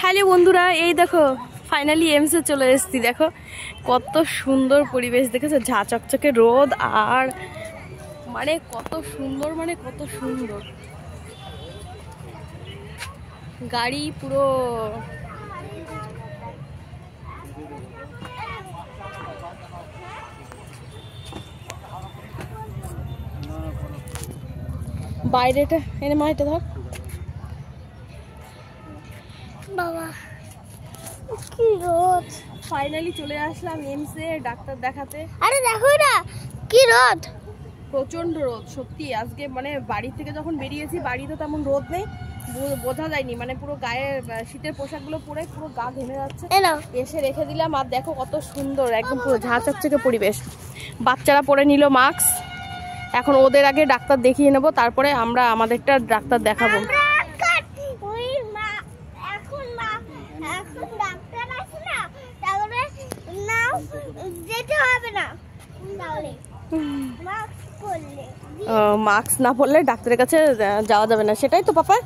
Hello বন্ধুরা, এই দেখো ফাইনালি এমসে চলে এসেছি। দেখো কত সুন্দর পরিবেশ, দেখেছো? ঝা চকচকে রোদ আর মানে কত সুন্দর, মানে কত সুন্দর গাড়ি পুরো। বাইরেটা এনে মাইটা ধর বাবা, কি রোদ। ফাইনালি চলে আসলাম এমসে ডাক্তার দেখাতে। আরে দেখো না কি রোদ, প্রচন্ড রোদ সত্যি। আজকে মানে বাড়ি থেকে যখন বেরিয়েছি, বাড়িতে তেমন রোদ নেই, বোঝা যায়নি, মানে পুরো গায়ে শীতের পোশাকগুলো পরে পুরো গা ঘেমে যাচ্ছে। এসে রেখে দিলাম। আর দেখো কত সুন্দর, একদম পুরো ঝাঁ চকচকে পরিবেশ। বাচ্চারা পরে নিল মাস্ক। এখন ওদের আগে ডাক্তার দেখিয়ে নেবো, তারপরে আমরা আমাদেরটা ডাক্তার দেখাবো। মাস্ক না পরলে ডাক্তারের কাছে যাওয়া যাবে না, সেটাই তো পাপা?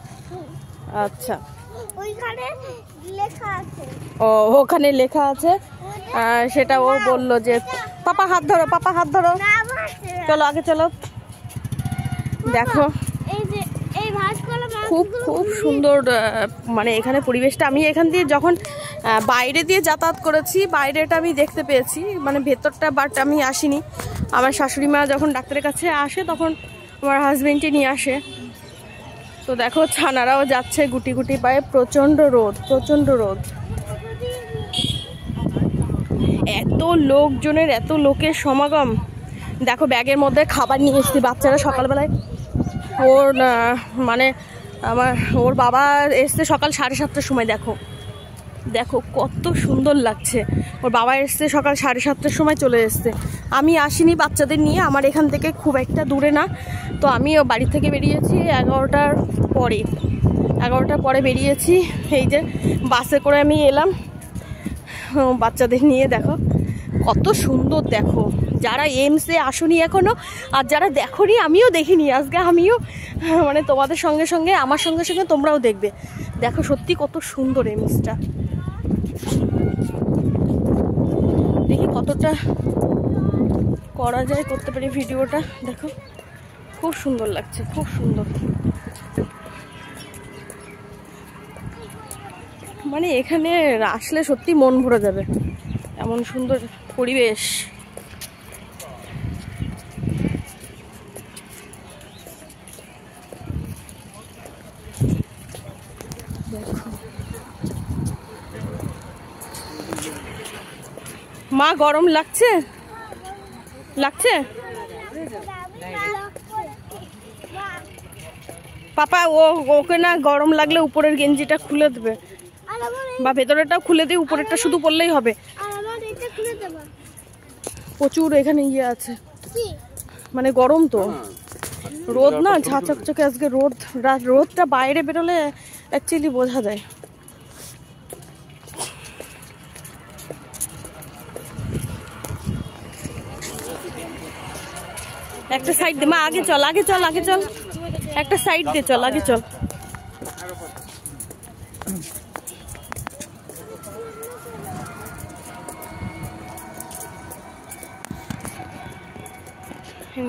আচ্ছা, ও ওখানে লেখা আছে, সেটা ও বললো যে পাপা হাত ধরো, পাপা হাত ধরো, চলো আগে চলো। দেখো খুব খুব সুন্দর মানে এখানে পরিবেশটা। আমি এখান দিয়ে যখন বাইরে দিয়ে যাতায়াত করেছি, বাইরেটা আমি দেখতে পেয়েছি, মানে ভেতরটা, বাট আমি আসিনি। আমার শাশুড়ি মা যখন ডাক্তারের কাছে আসে তখন আমার হাজবেন্ডকে নিয়ে আসে। তো দেখো ছানারাও যাচ্ছে গুটি গুটি পায়ে। প্রচন্ড রোদ, প্রচন্ড রোদ। এত লোকজনের, এত লোকের সমাগম। দেখো ব্যাগের মধ্যে খাবার নিয়ে এসেছি। বাচ্চারা সকালবেলায় ওর মানে ওর বাবা এসছে সকাল 7:30টার সময়। দেখো দেখো কত সুন্দর লাগছে। ওর বাবা এসছে সকাল 7:30টার সময়, চলে এসছে। আমি আসিনি বাচ্চাদের নিয়ে, আমার এখান থেকে খুব একটা দূরে না। তো আমি বাড়ি থেকে বেরিয়েছি 11টার পরে। 11টার পরে বেরিয়েছি। এই যে বাসে করে আমি এলাম বাচ্চাদের নিয়ে। দেখো কত সুন্দর। দেখো যারা এমসে আসনি এখনো, আর যারা দেখোনি, আমিও দেখিনি আজকে, আমিও মানে তোমাদের সঙ্গে সঙ্গে, আমার সঙ্গে সঙ্গে তোমরাও দেখবে। দেখো সত্যি কত সুন্দর এমসটা। দেখি কতটা করা যায়, করতে পারি ভিডিওটা। দেখো খুব সুন্দর লাগছে, খুব সুন্দর। মানে এখানে আসলে সত্যি মন ভরে যাবে, এমন সুন্দর পরিবেশ। মা গরম লাগছে? লাগছে পাপা? ওকে না গরম লাগলে উপরের গেঞ্জিটা খুলে দেবে, বা ভেতরেরটাও খুলে দিয়ে উপরেরটা শুধু পরলেই হবে। প্রচুর এখানে ইয়ে আছে, মানে গরম তো, রোদ না, ঝা চকচকে আজকে রোদ। রোদটা বাইরে বেরোলে অ্যাকচুয়ালি বোঝা যায়। একটা সাইড দে মা, আগে চল, আগে চল, আগে চল, একটা সাইড দে, চল আগে চল।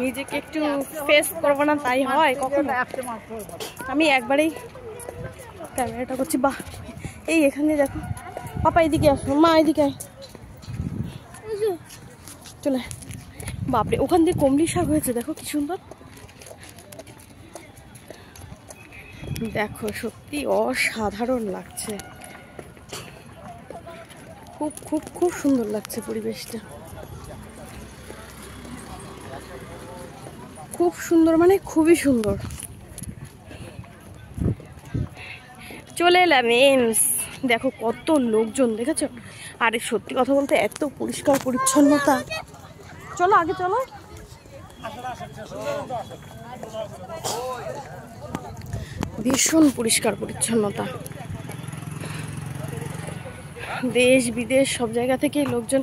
নিজেকে একটু ফেস করবো না তাই হয় কখনো? আমি একবারেই ক্যামেরাটা করছি। বাহ, এই এখানে দেখো পাপা, এদিকে আসো, মা এদিকে আয়, চলে। বাপরে, ওখান দিয়ে কমলি শাক হয়েছে, দেখো কি সুন্দর। দেখো সত্যি অসাধারণ লাগছে, খুব খুব খুব সুন্দর লাগছে পরিবেশটা, খুব সুন্দর, মানে খুবই সুন্দর। চলে এলাম এমস। দেখো কত লোকজন, দেখেছো? আরে সত্যি কথা বলতে এত পরিষ্কার পরিচ্ছন্নতা। চলো আগে চলো। ভীষণ পরিষ্কার পরিচ্ছন্নতা। দেশ বিদেশ সব জায়গা থেকে লোকজন।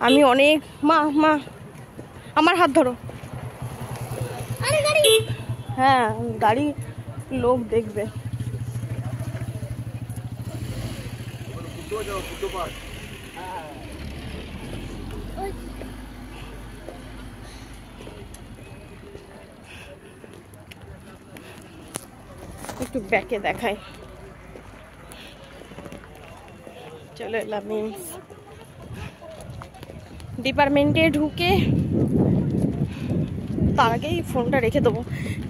আমি অনেক, মা মা আমার হাত ধরো। হ্যাঁ গাড়ি, লোক দেখবে। একটু ব্যাকে দেখাই। চলে এলাম ডিপার্টমেন্টে ঢুকে, তার আগেই ফোনটা রেখে দেবো।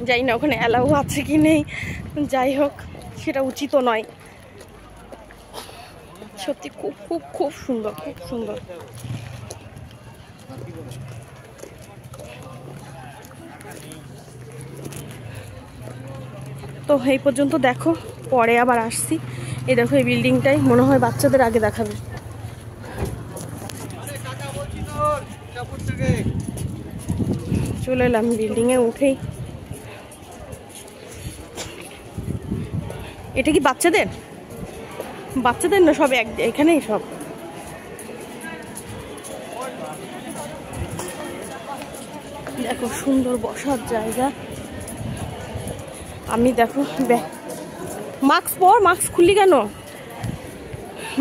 যাই না ওখানে অ্যালাউ আছে কি নেই, যাই হোক সেটা উচিত নয়। সত্যি খুব খুব খুব সুন্দর, খুব সুন্দর। তো এই পর্যন্ত দেখো, পরে আবার আসছি। এই দেখো এই বিল্ডিংটাই মনে হয় বাচ্চাদের আগে দেখাবে। চলে এলাম বিল্ডিংয়ে উঠেই। এটা কি বাচ্চাদের? বাচ্চাদের না, সব এখানেই সব। দেখো সুন্দর বসার জায়গা। আমি দেখো মাস্ক পর, মাস্ক খুললি কেন?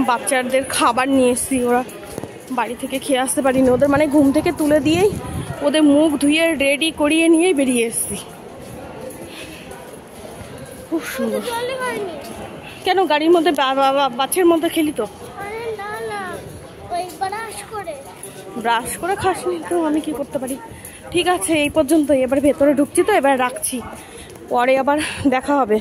বাচ্চাদের খাবার নিয়ে এসছি, ওরা বাড়ি থেকে খেয়ে আসতে পারিনি। ওদের মানে ঘুম থেকে তুলে দিয়েই ওদের মুখ ধুয়ে রেডি করিয়ে নিয়েই বেরিয়ে এসছি। খুব সুন্দর। কেন গাড়ির মধ্যে বাচ্চার মধ্যে খেলি তো? ব্রাশ করে খাসনি তো, আমি কি করতে পারি? ঠিক আছে এই পর্যন্ত, এবার ভেতরে ঢুকছি তো, এবার রাখছি, পরে আবার দেখা হবে।